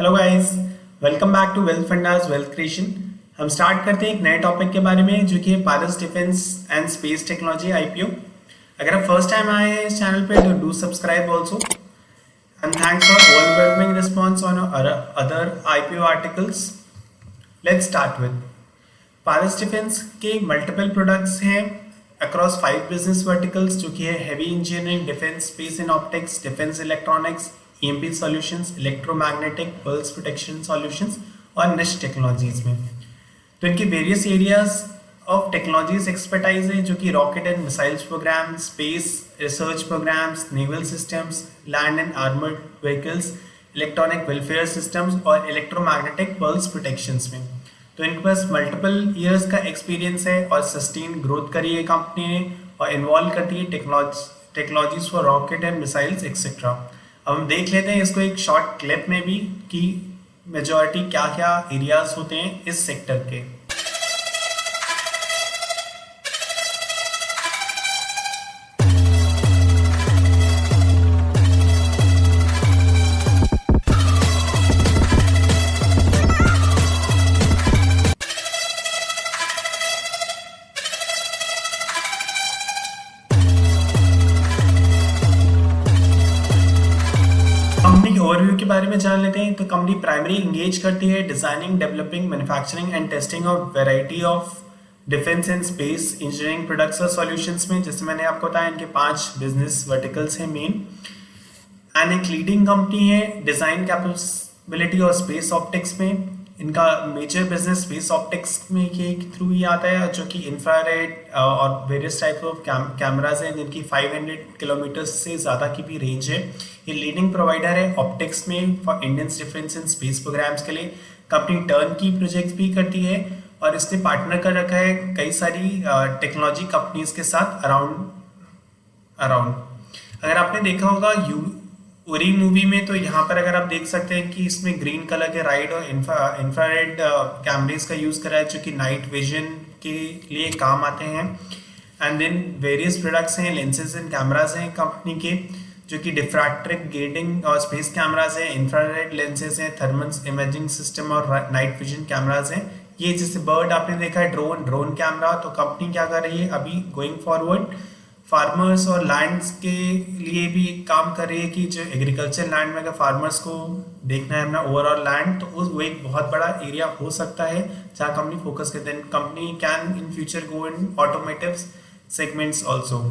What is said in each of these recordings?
Hello guys, welcome back to wealth fundas wealth creation. हम start करते हैं एक नए टॉपिक के बारे में जो कि है Paras defence and space technology IPO. अगर आप फर्स्ट टाइम आए हैं इस चैनल पे तो do subscribe also and thanks for overwhelming response on other IPO articles. Let's start with Paras defence के मल्टीपल प्रोडक्ट्स हैं अक्रॉस 5 बिजनेस वर्टिकल्स जो कि है heavy engineering, defence, space and optics, defence electronics, EMP solutions, electromagnetic pulse protection solutions और niche technologies में। तो इनके various areas of technologies expertise है जो कि rocket and missiles program, space research programs, naval systems, land and armoured vehicles, electronic welfare systems और electromagnetic pulse protections में। तो इनके पास मल्टीपल ईयर्स का एक्सपीरियंस है और सस्टेन ग्रोथ करी है कंपनी ने और इन्वॉल्व करती है technologies for rocket and missiles etcetera. अब हम देख लेते हैं इसको एक शॉर्ट क्लिप में भी कि मेजॉरिटी क्या क्या एरियाज होते हैं इस सेक्टर के। कंपनी के ओवरव्यू के बारे में जान लेते हैं। तो कंपनी प्राइमरी इंगेज करती है designing, developing, manufacturing and testing of variety of defence and space engineering products और सॉल्यूशंस में। जैसे मैंने आपको बताया इनके 5 बिजनेस वर्टिकल्स हैं मेन। एंड एक लीडिंग कंपनी है डिजाइन कैपेबिलिटी और स्पेस ऑप्टिक्स में। इनका मेजर बिजनेस स्पेस ऑप्टिक्स में के थ्रू ही आता है जो कि इंफ्रारेड और वेरियस टाइप ऑफ कैमराज हैं जिनकी 500 किलोमीटर से ज़्यादा की भी रेंज है। ये लीडिंग प्रोवाइडर है ऑप्टिक्स में for Indian defence and space programs के लिए। कंपनी टर्न की प्रोजेक्ट्स भी करती है और इसने पार्टनर कर रखा है कई सारी टेक्नोलॉजी कंपनीज के साथ अराउंड। अगर आपने देखा होगा उरी मूवी में तो यहाँ पर अगर आप देख सकते हैं कि इसमें ग्रीन कलर के राइड और इंफ्रारेड कैमरेज का यूज करा है जो कि नाइट विजन के लिए काम आते हैं। एंड देन वेरियस प्रोडक्ट्स हैं, लेंसेज एंड कैमराज हैं कंपनी के जो कि डिफ्रैक्टिव गेटिंग और स्पेस कैमराज हैं, इंफ्रारेड लेंसेज हैं, थर्मल इमेजिंग सिस्टम और नाइट विजन कैमराज हैं। ये जैसे बर्ड आपने देखा है ड्रोन कैमरा, तो कंपनी क्या कर रही है अभी गोइंग फॉरवर्ड फार्मर्स और लैंड्स के लिए भी काम कर रही है कि जो एग्रीकल्चर लैंड में अगर फार्मर्स को देखना है अपना ओवरऑल लैंड तो वो एक बहुत बड़ा एरिया हो सकता है जहाँ कंपनी फोकस करते हैं। Company can in future go in automotive segments also.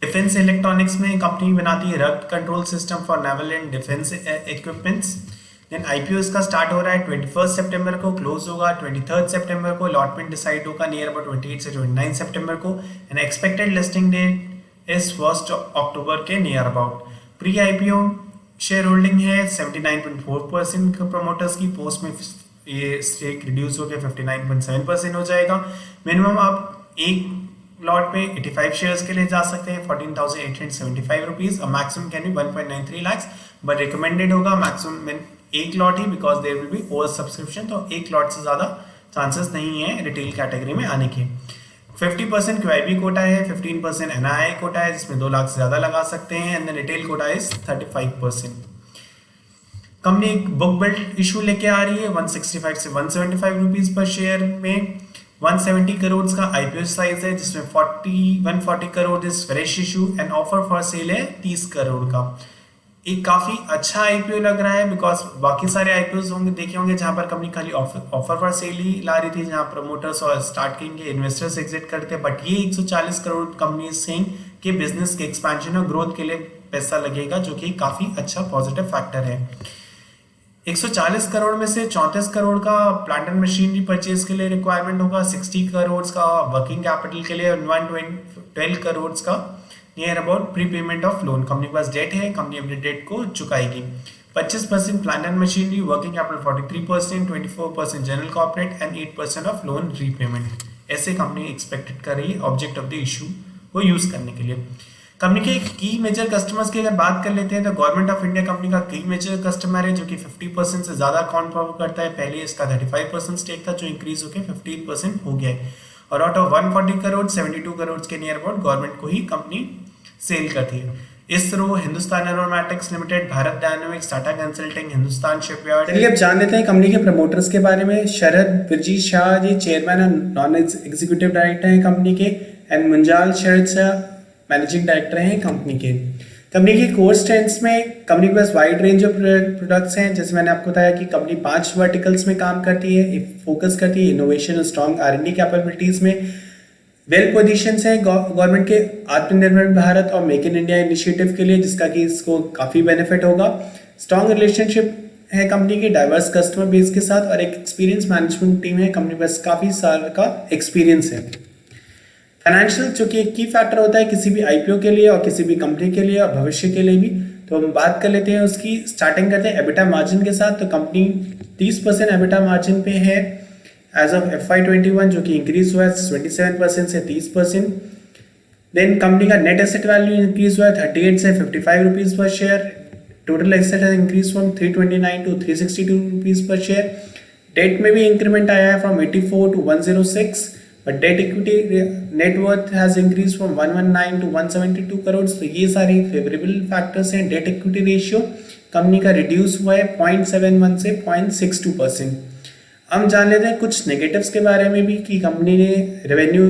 Defence electronics में कंपनी बनाती है rug control system for naval and defence equipments. Then IPO इसका स्टार्ट हो रहा है 21 सितंबर को, क्लोज होगा 23 सितंबर को, अलॉटमेंट डिसाइड होगा नियर अबाउट 28 से 29 सितंबर को and expected listing date is 1 अक्टूबर के near about. Pre IPO share holding है 79.4% प्रमोटर्स की, पोस्ट में ये स्टेक रिड्यूस होकर 59.7% हो जाएगा। मिनिमम आप एक लॉट पे 85 शेयर्स के लिए जा सकते हैं 14,875 रुपीज और maximum can be 1.93 lakh, but recommended होगा मैक्सिमम एक लॉट ही because there will be over subscription. तो एक लॉट से ज़्यादा चांसेस नहीं है रिटेल कैटेगरी में आने के। 50% क्यूआईबी कोटा है, 15% एनआईआई कोटा है जिसमें 2 लाख से ज़्यादा लगा सकते हैं and retail quota is 35%। Company एक बुक बिल्ड इशू लेके आ रही है 165 से 175 रुपीज़ पर शेयर में। 170 करोड़ का आईपीओ साइज है जिसमें 140 crore is fresh issue and offer for sale है 30 करोड़ का। एक काफी अच्छा आईपीओ लग रहा है बिकॉज बाकी सारे आईपीओ होंगे देखे होंगे जहां पर कंपनी खाली ऑफर फॉर सेल ही ला रही थी जहां प्रमोटर्स और स्टार्टिंग के इन्वेस्टर्स एग्जिट करते हैं, बट ये 140 करोड़ कंपनी सेइंग के बिजनेस के एक्सपेंशन और ग्रोथ के लिए पैसा लगेगा जो कि काफी अच्छा पॉजिटिव फैक्टर है। 140 करोड़ में से 34 करोड़ का प्लांट एंड मशीनरी परचेज के लिए रिक्वायरमेंट होगा, 60 करोड़ का वर्किंग कैपिटल के लिए और 112 करोड़ का near about prepayment of loan. Company के पास डेट है, कंपनी अपने डेट को चुकाएगी। 25% plant and machinery, working capital 43%, 24% general corporate and 8% of loan repayment. ऐसे कंपनी एक्सपेक्टेड कर रही है ऑब्जेक्ट ऑफ द इशू को यूज करने के लिए। कंपनी के की मेजर कस्टमर्स की अगर बात कर लेते हैं तो गवर्नमेंट ऑफ इंडिया कंपनी का की मेजर कस्टमर है जो कि 50% से ज्यादा अकाउंट करता है। पहले इसका 35% स्टेक था जो इंक्रीज होकर 15% हो गया है और आउट ऑफ 140 करोड़ 72 करोड़ के नियर अबाउट गवर्नमेंट को ही कंपनी सेल करती है। ISRO, Hindustan aeronautics limited, Bharat dynamics, Tata consulting, Hindustan shipyard. चलिए अब जान लेते हैं कंपनी के प्रमोटर्स के बारे में। शरद बिरजी शाह जी चेयरमैन और नॉन एग्जीक्यूटिव डायरेक्टर हैं कंपनी के, and Munjal Sharad Shah managing director हैं कंपनी के। कंपनी की कोर स्ट्रेंथ्स में कंपनी के पास वाइड रेंज ऑफ प्रोडक्ट्स हैं। जैसे मैंने आपको बताया कि कंपनी 5 वर्टिकल्स में काम करती है, फोकस करती है इनोवेशन और स्ट्रॉन्ग R&D कैपेबिलिटीज में। वेल पोजिशंस है गवर्नमेंट के आत्मनिर्भर भारत और मेक इन इंडिया इनिशिएटिव के लिए, जिसका कि इसको काफ़ी बेनिफिट होगा। स्ट्रॉन्ग रिलेशनशिप है कंपनी की डाइवर्स कस्टमर बेस के साथ, और एक एक्सपीरियंस मैनेजमेंट टीम है कंपनी के पास, काफ़ी साल का एक्सपीरियंस है। फाइनेंशियल जो कि एक की फैक्टर होता है किसी भी IPO के लिए और किसी भी कंपनी के लिए और भविष्य के लिए भी, तो हम बात कर लेते हैं उसकी। स्टार्टिंग करते हैं एबिटा मार्जिन के साथ। तो कंपनी 30% एबिटा मार्जिन पे है एज ऑफ FY21, जो कि इंक्रीज हुआ है 27% से 30%। देन कंपनी का नेट एसेट वैल्यू इंक्रीज हुआ है 38 से 55 rupees per share. Total asset है increase from 329 to 362 rupees per share. Debt में भी इंक्रीमेंट आया है from 84 to 106, but debt equity net worth has increase from 119 to 172 crore. तो ये सारी फेवरेबल फैक्टर्स हैं। डेट इक्विटी रेशियो कंपनी का रिड्यूस हुआ है 0.71 से 0.62%। हम जान लेते हैं कुछ नेगेटिव्स के बारे में भी कि कंपनी ने रेवेन्यू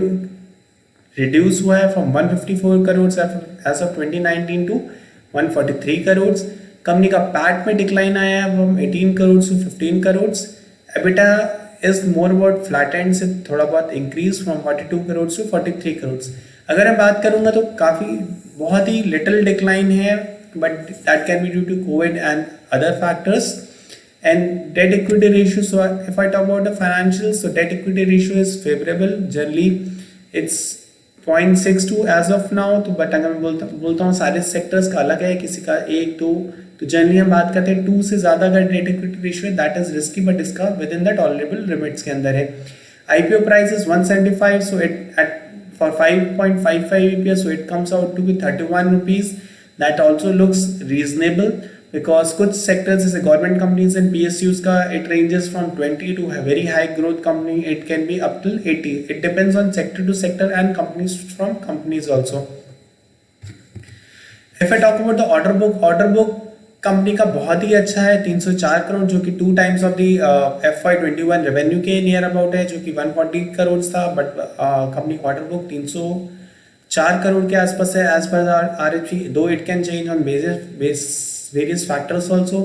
रिड्यूस हुआ है from 154 crore as of 2019 to 143 crore. Company का पैट में डिक्लाइन आया है from 18 crore to 15 crore. EBITDA is more about flat and से थोड़ा बहुत increase from 42 crore to 43 crore. अगर मैं बात करूंगा तो काफ़ी बहुत ही लिटिल डिक्लाइन है, but that can be due to Covid and other factors. And debt equity ratio, so if I talk about the financials, so debt equity ratio is favorable, generally it's 0.62 as of now। तो but अगर मैं बोलता हूँ सारे sectors का अलग है, किसी का 1 2, तो जनरली हम बात करते हैं 2 से ज़्यादा का डेट इक्विटी रेशियो है, दैट इज रिस्की, बट इसका with in the tolerable limits के अंदर है। IPO price is 175, so it at for 5.55 EPS, so it comes out to be 31 rupees। That also looks reasonable, because कुछ sectors जैसे government companies and PSUs का it ranges from 20 to a very high growth company, it can be up till 80। it depends on sector to sector and companies from companies also। if I talk about the order book company का बहुत ही अच्छा है, 304 करोड़, जो कि 2 times of the FY21 revenue के near about है, जो कि 140 करोड़ था। But company order book 304 crore के आसपास है एज पर RHP, दो it can change on various factors also.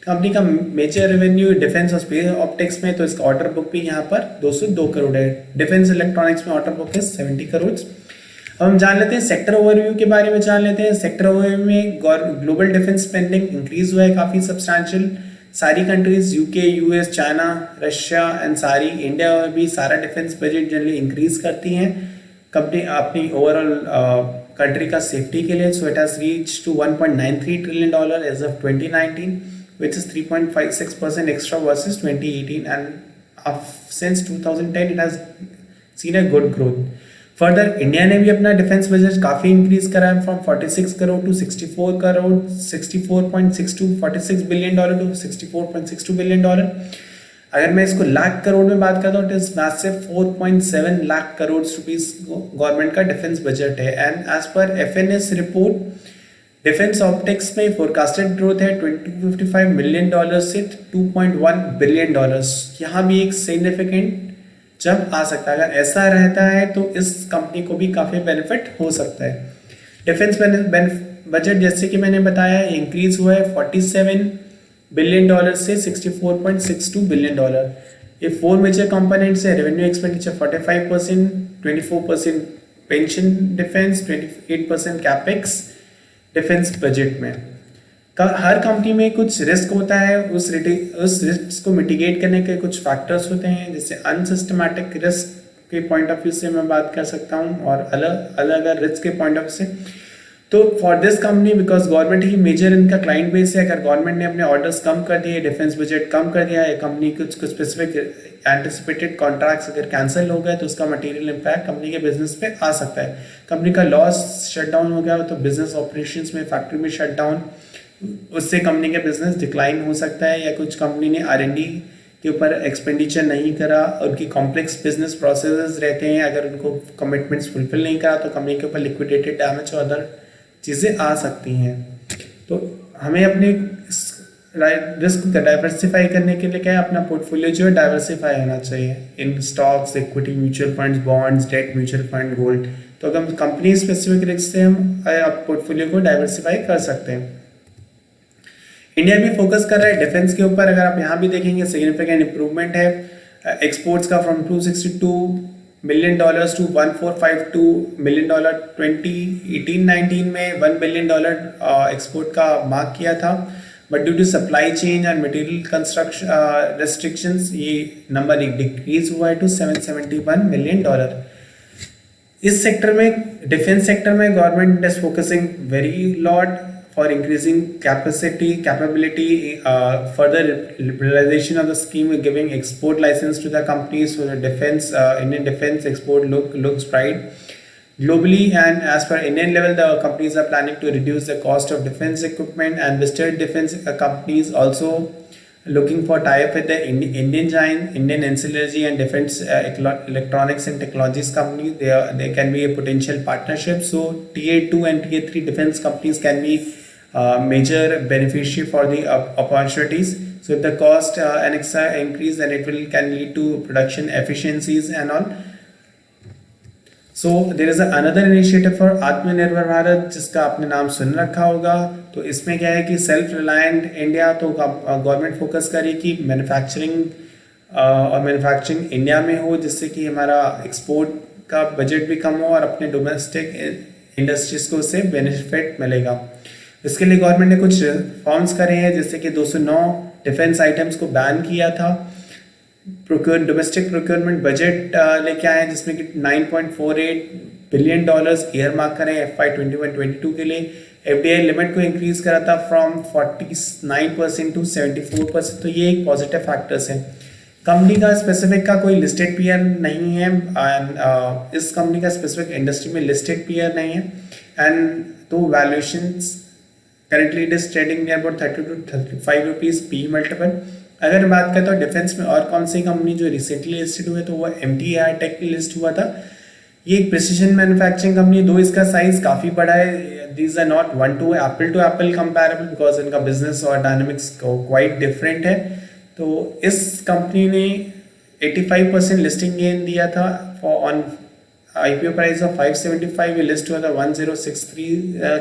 Company का मेजर रेवेन्यू डिफेंस और स्पेस ऑप्टिक्स में, तो इसका ऑर्डर बुक भी यहाँ पर 202 करोड़ है। डिफेंस इलेक्ट्रॉनिक्स में ऑर्डर बुक है 70 करोड़। अब हम जान लेते हैं सेक्टर ओवरव्यू के बारे में। जान लेते हैं सेक्टर ओवरव्यू में ग्लोबल डिफेंस स्पेंडिंग इंक्रीज हुआ है काफ़ी सब्सटैंशियल। सारी countries UK, US, China, Russia and सारी इंडिया भी सारा डिफेंस बजट जनरली इंक्रीज करती हैं कंपनी अपनी ओवरऑल कंट्री का सेफ्टी के लिए। So it has reach to $1.93 trillion as of 2019, which is 3.56% extra versus 2018, and since 2010 it has seen a good growth। Further India ने भी अपना डिफेंस बजट काफ़ी इंक्रीज करा है from 46 crore to 64 crore, 64.62 $46 billion to $64.62 billion. अगर मैं इसको लाख करोड़ में बात करता हूँ, it is massive 4.7 lakh crore rupees government का डिफेंस बजट है। And as per FNS report defence optics में फोरकास्टेड ग्रोथ है $255 मिलियन से $2.1 बिलियन। यहाँ भी एक सिग्निफिकेंट जब आ सकता है। अगर ऐसा रहता है तो इस कंपनी को भी काफ़ी बेनिफिट हो सकता है। डिफेंस बजट जैसे कि मैंने बताया इंक्रीज हुआ है $47 बिलियन से $64.62 बिलियन। ये 4 मेजर कंपोनेंट्स है। Revenue expenditure 45%, 24% pension defence, 28% capex defence budget में। हर कंपनी में कुछ रिस्क होता है, उस रिस्क को मिटिगेट करने के कुछ फैक्टर्स होते हैं, जैसे अनसिस्टमैटिक रिस्क के पॉइंट ऑफ व्यू से मैं बात कर सकता हूँ, और अलग अलग रिस्क के पॉइंट ऑफ व्यू से। तो for this company, because government ही मेजर इनका क्लाइंट बेस है, अगर गवर्नमेंट ने अपने ऑर्डर्स कम कर दिए, डिफेंस बजट कम कर दिया है, कंपनी कुछ स्पेसिफिक एंटिसिपेटेड कॉन्ट्रैक्ट्स अगर कैंसिल हो गए, तो उसका मटेरियल इम्पैक्ट कंपनी के बिजनेस पे आ सकता है। कंपनी का लॉस शटडाउन हो गया तो बिजनेस ऑपरेशंस में, फैक्ट्री में शटडाउन, उससे कंपनी का बिजनेस डिक्लाइन हो सकता है। या कुछ कंपनी ने R&D के ऊपर एक्सपेंडिचर नहीं करा, उनकी कॉम्प्लेक्स बिजनेस प्रोसेसेस रहते हैं, अगर उनको कमिटमेंट्स फुलफिल नहीं करा तो कंपनी के ऊपर लिक्विडेटेड डैमेज और अदर चीज़ें आ सकती हैं। तो हमें अपने रिस्क डाइवर्सिफाई करने के लिए क्या है, अपना पोर्टफोलियो जो है डाइवर्सिफाई होना चाहिए in stocks, equity, mutual funds, bonds, debt mutual fund, gold. तो अगर हम कंपनी स्पेसिफिक रिस्क से हम पोर्टफोलियो को डाइवर्सिफाई कर सकते हैं। इंडिया भी फोकस कर रहा है डिफेंस के ऊपर। अगर आप यहाँ भी देखेंगे सिग्निफिकेंट इंप्रूवमेंट है एक्सपोर्ट्स का, फ्रॉम $262 मिलियन टू $1452 मिलियन। 2018-19 में $1 बिलियन एक्सपोर्ट का मार्क किया था, but due to supply chain and material construction restrictions ये नंबर एक डिक्रीज हुआ है टू $771 मिलियन। इस सेक्टर में, डिफेंस सेक्टर में, government is focusing very lot for increasing capability, further liberalization of the scheme, giving export license to the companies for the defense, Indian defense export looks bright globally. And as per Indian level, the companies are planning to reduce the cost of defense equipment, and listed defense companies also looking for tie-up with the Indian giant, Indian ancillary and defense electronics and technologies companies. There can be a potential partnership. So tier 2 and tier 3 defense companies can be major beneficiary for the opportunities. So if the cost and increase, then it can lead to production efficiencies and all. So there is another initiative for आत्मनिर्भर भारत, जिसका आपने नाम सुन रखा होगा। तो इसमें क्या है कि सेल्फ रिलायंट इंडिया, तो गवर्नमेंट फोकस करे कि मैन्युफैक्चरिंग और मैन्युफैक्चरिंग इंडिया में हो, जिससे कि हमारा एक्सपोर्ट का बजट भी कम हो और अपने डोमेस्टिक इंडस्ट्रीज को उससे बेनिफिट मिलेगा। इसके लिए गवर्नमेंट ने कुछ रिफॉर्म्स करे हैं, जैसे कि 209 डिफेंस आइटम्स को बैन किया था, डोमेस्टिक प्रोक्योरमेंट बजट लेके आए हैं जिसमें कि $9.48 बिलियन ईयर मार्क करें FY21-22 के लिए। FDI लिमिट को इंक्रीज करा था फ्रॉम 49% टू 74%। तो ये एक पॉजिटिव फैक्टर्स है। कंपनी का स्पेसिफिक का कोई लिस्टेड पीयर नहीं है, एंड इस कंपनी का स्पेसिफिक इंडस्ट्री में लिस्टेड पीयर नहीं है। एंड तो valuations currently it is trading near about 30 to 35 rupees P multiple. अगर बात करें तो डिफेंस में और कौन सी कंपनी जो रिसेंटली लिस्टेड हुए, तो वो MTAR टेक लिस्ट हुआ था। ये एक प्रिसीजन मैन्युफैक्चरिंग कंपनी, दो इसका साइज काफ़ी बड़ा है। These are not one to apple comparable, because इनका बिजनेस और डायनामिक्स क्वाइट डिफरेंट है। तो इस कंपनी ने 85% लिस्टिंग गेन दिया था ऑन IPO प्राइस ऑफ 575। ये लिस्ट हुआ था 1063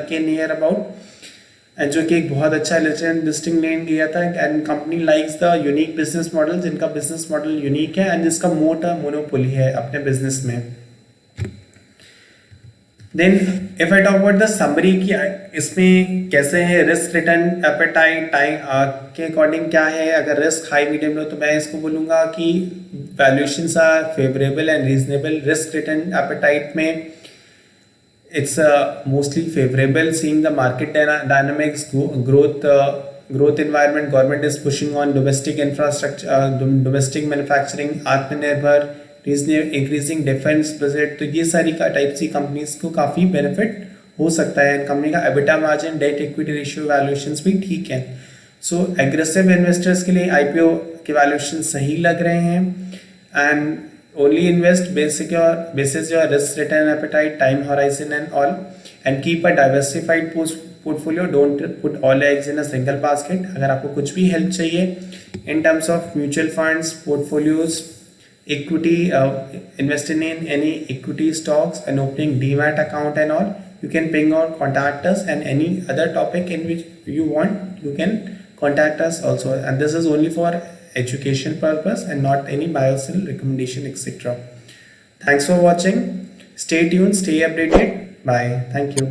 के नियर अबाउट, एंड जो कि एक बहुत अच्छा लिस्टिंग लेन गया था। And company likes the unique business model, जिनका बिजनेस मॉडल यूनिक है एंड जिसका मोटा मोनोपोली है अपने बिजनेस में। Then if I talk about the summary की इसमें कैसे है रिस्क रिटर्न एपेटाइट टाइम के अकॉर्डिंग क्या है। अगर रिस्क हाई मीडियम लो तो मैं इसको बोलूँगा कि valuations are favourable and reasonable. Risk return appetite में it's mostly favorable, seeing the market dynamics, growth environment. Government is pushing on domestic infrastructure, domestic manufacturing, आत्मनिर्भर, increasing defense budget। तो ये सारी टाइप सी कंपनीज को काफ़ी बेनिफिट हो सकता है। कंपनी का EBITDA margin, date equity ratio, valuations भी ठीक है। सो एग्रेसिव इन्वेस्टर्स के लिए IPO के वैल्यूएशन सही लग रहे हैं। And only invest basis your risk return appetite, time horizon and all, and keep a diversified portfolio. Don't put all eggs in a single basket. अगर आपको कुछ भी हेल्प चाहिए in terms of mutual funds, portfolios, equity, investing in any equity stocks and opening DMAT account and all, you can ping or contact us, and any other topic in which you want, you can contact us also. And this is only for education purpose and not any buy or sell recommendation, etc. Thanks for watching. Stay tuned, stay updated. Bye. Thank you.